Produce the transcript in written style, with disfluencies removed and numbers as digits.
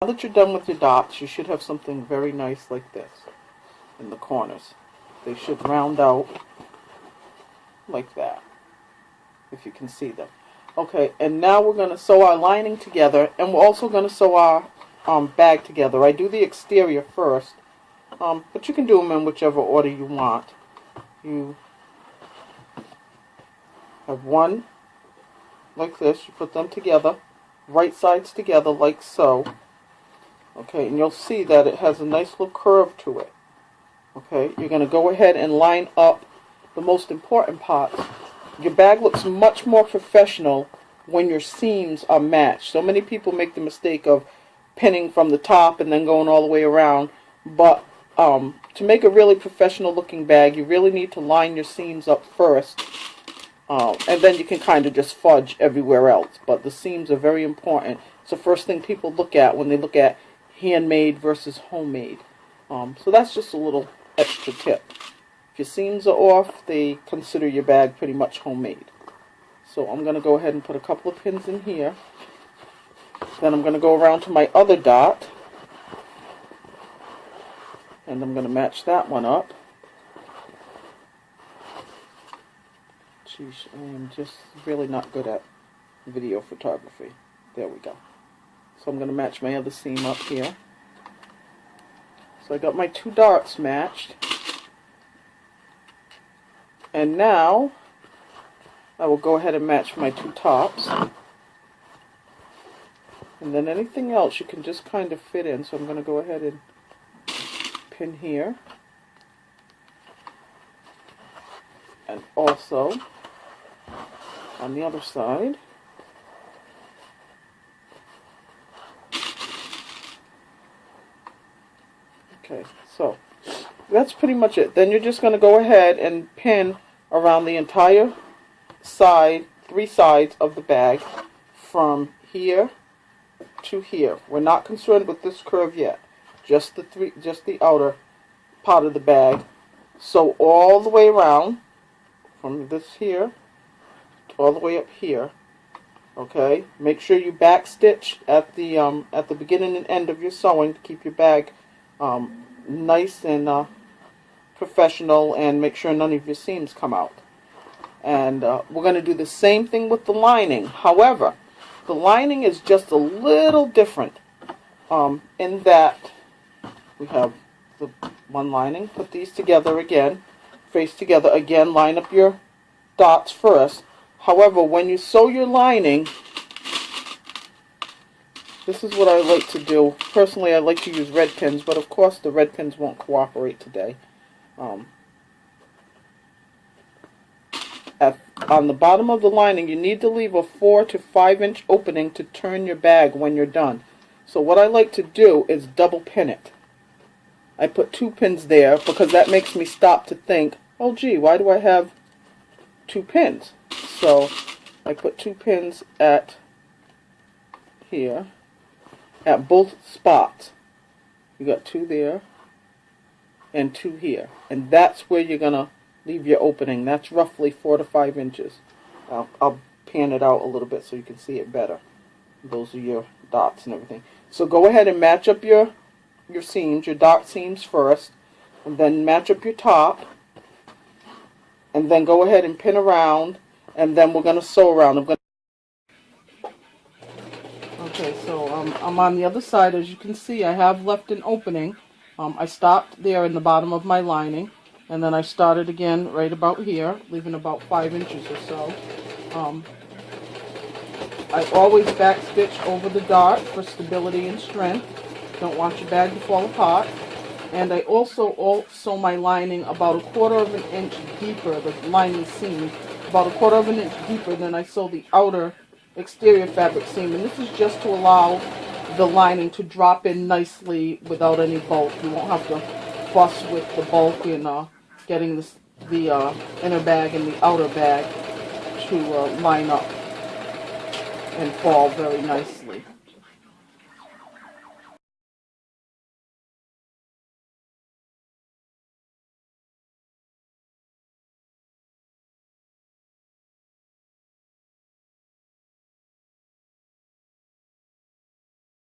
Now that you're done with your dots, you should have something very nice like this in the corners. They should round out like that, if you can see them. Okay, and now we're going to sew our lining together, and we're also going to sew our bag together. I do the exterior first, but you can do them in whichever order you want. You have one like this, you put them together, right sides together like so. Okay, and you'll see that it has a nice little curve to it. Okay, you're going to go ahead and line up the most important parts. Your bag looks much more professional when your seams are matched. So many people make the mistake of pinning from the top and then going all the way around. But to make a really professional looking bag, you really need to line your seams up first. And then you can kind of just fudge everywhere else. But the seams are very important. It's the first thing people look at when they look at handmade versus homemade. So that's just a little extra tip. If your seams are off, they consider your bag pretty much homemade. So I'm going to go ahead and put a couple of pins in here. Then I'm going to go around to my other dot. And I'm going to match that one up. Geez, I am just really not good at video photography. There we go. So I'm going to match my other seam up here. So I got my two darts matched. And now I will go ahead and match my two tops. And then anything else you can just kind of fit in. So I'm going to go ahead and pin here. And also on the other side. Okay, so that's pretty much it. Then you're just going to go ahead and pin around the entire side, three sides of the bag, from here to here. We're not concerned with this curve yet. Just the outer part of the bag. So all the way around, from this here all the way up here. Okay, make sure you back stitch at the beginning and end of your sewing to keep your bag nice and professional, and make sure none of your seams come out. And we're going to do the same thing with the lining. However, the lining is just a little different in that we have the one lining. Put these together again, face together again, line up your dots first. However, when you sew your lining, this is what I like to do. Personally, I like to use red pins, but of course the red pins won't cooperate today. On the bottom of the lining, you need to leave a 4 to 5 inch opening to turn your bag when you're done. So what I like to do is double pin it. I put 2 pins there because that makes me stop to think, oh gee, why do I have 2 pins? So I put 2 pins at here, at both spots. You got 2 there and 2 here, and that's where you're gonna leave your opening. That's roughly 4 to 5 inches. I'll pan it out a little bit so you can see it better. Those are your dots and everything. So go ahead and match up your seams, your dot seams first, and then match up your top, and then go ahead and pin around, and then we're going to sew around. Okay, so I'm on the other side. As you can see, I have left an opening. I stopped there in the bottom of my lining, and then I started again right about here, leaving about 5 inches or so. I always back stitch over the dart for stability and strength. Don't want your bag to fall apart. And I also sew my lining about 1/4 of an inch deeper, the lining seam, about 1/4 of an inch deeper than I sew the outer exterior fabric seam. And this is just to allow the lining to drop in nicely without any bulk. You won't have to fuss with the bulk in getting the inner bag and the outer bag to line up and fall very nicely.